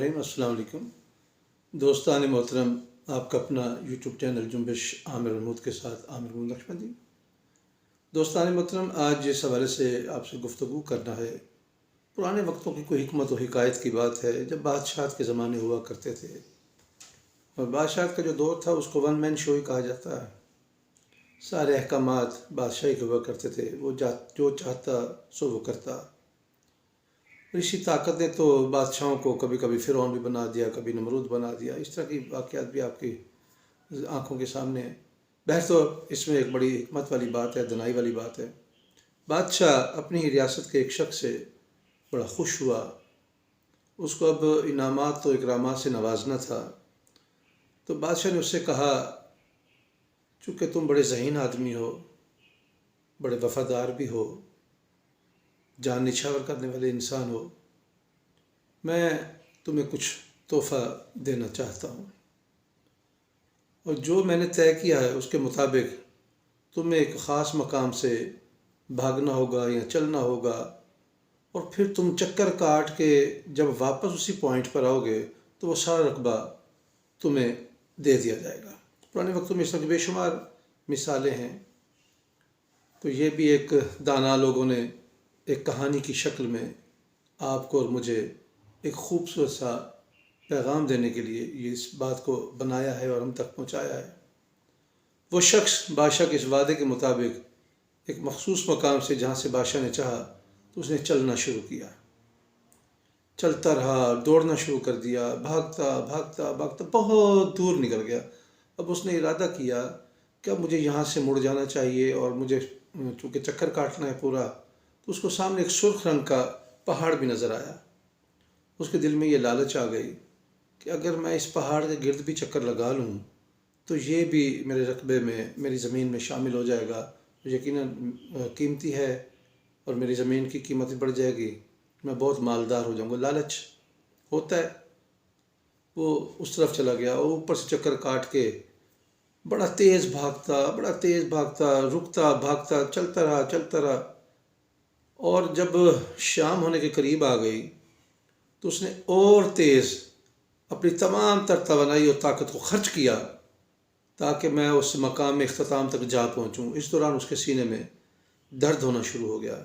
बिस्मिल्लाहिर्रहमानिर्रहीम। अस्सलाम वालेकुम दोस्तान मोहतरम, आपका अपना यूट्यूब चैनल जुम्बिश आमिर महमूद के साथ आमिर महमूद नक्शबंदी। दोस्तान मोहतरम, आज जिस हवाले से आपसे गुफ्तगू करना है, पुराने वक्तों की कोई हिकमत व हिकायत की बात है जब बादशाहत के ज़माने हुआ करते थे। और बादशाहत का जो दौर था उसको वन मैन शो ही कहा जाता है। सारे अहकामात बादशाही के हुआ करते थे, वो जो चाहता सो वो करता। इसी ताकत ने तो बादशाहों को कभी कभी फ़िरौन भी बना दिया, कभी नमरूद बना दिया। इस तरह की वाक़यात भी आपकी आंखों के सामने है। बहर तो इसमें एक बड़ी हिकमत वाली बात है, दनाई वाली बात है। बादशाह अपनी ही रियासत के एक शख्स से बड़ा खुश हुआ। उसको अब इनामात तो इकरामात से नवाजना था। तो बादशाह ने उससे कहा, चूँकि तुम बड़े ज़हीन आदमी हो, बड़े वफ़ादार भी हो, जान निछावर करने वाले इंसान हो, मैं तुम्हें कुछ तोहफ़ा देना चाहता हूँ। और जो मैंने तय किया है उसके मुताबिक तुम्हें एक ख़ास मकाम से भागना होगा या चलना होगा, और फिर तुम चक्कर काट के जब वापस उसी पॉइंट पर आओगे तो वो सारा रकबा तुम्हें दे दिया जाएगा। पुराने वक्तों में इस तरह की बेशुमार मिसालें हैं। तो ये भी एक दाना लोगों ने एक कहानी की शक्ल में आपको और मुझे एक खूबसूरत सा पैगाम देने के लिए ये इस बात को बनाया है और हम तक पहुंचाया है। वो शख्स बादशाह के इस वादे के मुताबिक एक मखसूस मकाम से, जहाँ से बादशाह ने चाहा, तो उसने चलना शुरू किया। चलता रहा, दौड़ना शुरू कर दिया, भागता भागता भागता बहुत दूर निकल गया। अब उसने इरादा किया कि अब मुझे यहाँ से मुड़ जाना चाहिए, और मुझे चूँकि चक्कर काटना है पूरा। तो उसको सामने एक सुर्ख रंग का पहाड़ भी नज़र आया। उसके दिल में ये लालच आ गई कि अगर मैं इस पहाड़ के गिर्द भी चक्कर लगा लूँ तो ये भी मेरे रकबे में, मेरी ज़मीन में शामिल हो जाएगा। तो यकीनन कीमती है और मेरी ज़मीन की कीमत भी बढ़ जाएगी, मैं बहुत मालदार हो जाऊँगा। लालच होता है। वो उस तरफ चला गया और ऊपर से चक्कर काट के बड़ा तेज़ भागता, रुकता, भागता, चलता रहा। और जब शाम होने के करीब आ गई तो उसने और तेज़ अपनी तमाम तर तवानाई और ताकत को खर्च किया ताकि मैं उस मकाम में इख्तिताम तक जा पहुँचूँ। इस दौरान उसके सीने में दर्द होना शुरू हो गया।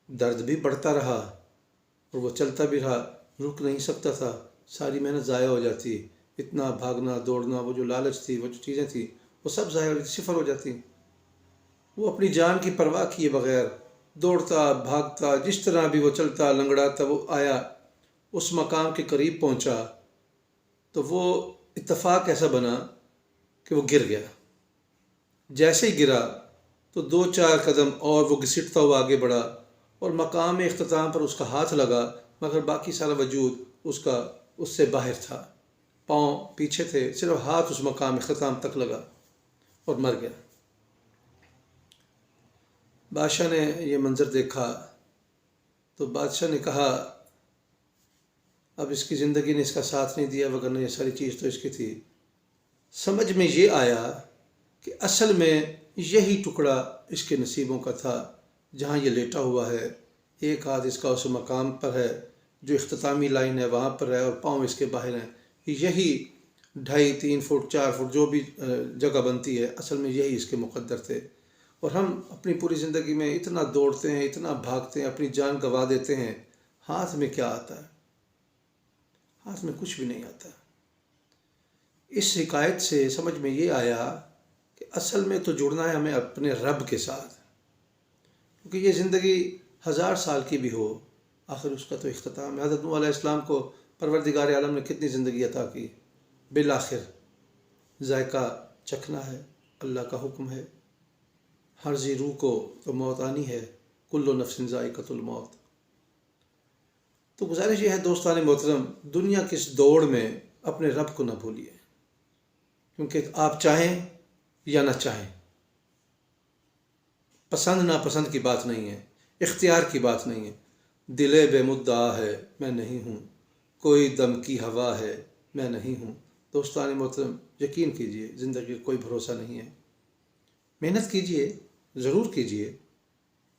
दर्द भी बढ़ता रहा और वो चलता भी रहा, रुक नहीं सकता था। सारी मेहनत ज़ाया हो जाती। इतना भागना दौड़ना, वो जो लालच थी, वो जो चीज़ें थी, वो सब ज़ाया हो जाती, सिफर हो जाती। वो अपनी जान की परवाह किए बगैर दौड़ता भागता, जिस तरह भी वो चलता लंगड़ाता, वो आया, उस मकाम के करीब पहुंचा। तो वो इत्तफाक ऐसा बना कि वो गिर गया। जैसे ही गिरा तो 2-4 कदम और वो घसीटता हुआ आगे बढ़ा और मकाम इख्तिताम पर उसका हाथ लगा, मगर बाकी सारा वजूद उसका उससे बाहर था। पाँव पीछे थे, सिर्फ हाथ उस मकाम इख्तिताम तक लगा और मर गया। बादशाह ने यह मंज़र देखा तो बादशाह ने कहा, अब इसकी ज़िंदगी ने इसका साथ नहीं दिया, वगरना ये सारी चीज़ तो इसकी थी। समझ में ये आया कि असल में यही टुकड़ा इसके नसीबों का था। जहाँ ये लेटा हुआ है, एक हाथ इसका उस मकाम पर है जो इख्तितामी लाइन है, वहाँ पर है, और पाँव इसके बाहर हैं। यही 2.5-3 फुट 4 फुट जो भी जगह बनती है, असल में यही इसके मुक़द्दर थे। और हम अपनी पूरी ज़िंदगी में इतना दौड़ते हैं, इतना भागते हैं, अपनी जान गंवा देते हैं। हाथ में क्या आता है? हाथ में कुछ भी नहीं आता। इस हिकायत से समझ में ये आया कि असल में तो जुड़ना है हमें अपने रब के साथ, क्योंकि ये ज़िंदगी 1000 साल की भी हो, आखिर उसका तो इख्तिताम है। हज़रत नूह अलैहिस्सलाम को परवरदिगार आलम ने कितनी ज़िंदगी अता की, बिल आखिर जायका चखना है, अल्लाह का हुक्म है। हर जी रूह को तो मौत आनी है, कुल्लु नफ्सिन ज़ाइक़तुल मौत। तो गुजारिश ये है दोस्तान मोहतरम, दुनिया की इस दौड़ में अपने रब को ना भूलिए, क्योंकि आप चाहें या ना चाहें, पसंद नापसंद की बात नहीं है, इख्तियार की बात नहीं है। दिले बेमुद्दा है मैं नहीं हूँ, कोई दम की हवा है मैं नहीं हूँ। दोस्तान मोहतरम, यकीन कीजिए ज़िंदगी का कोई भरोसा नहीं है। मेहनत कीजिए, ज़रूर कीजिए,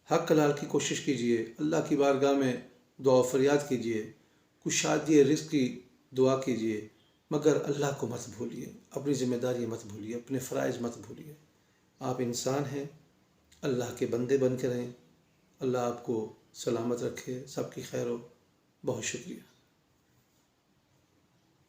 हक हलाल की कोशिश कीजिए, अल्लाह की बारगाह में दुआ फरियाद कीजिए। کشادی رزق کی دعا کیجیے، مگر اللہ کو مت بھولیے، اپنی ذمہ داری مت بھولیے، اپنے فرائض مت بھولیے۔ آپ انسان ہیں، اللہ کے بندے بن کے رہیں۔ اللہ آپ کو سلامت رکھے، سب کی خیر ہو۔ بہت شکریہ۔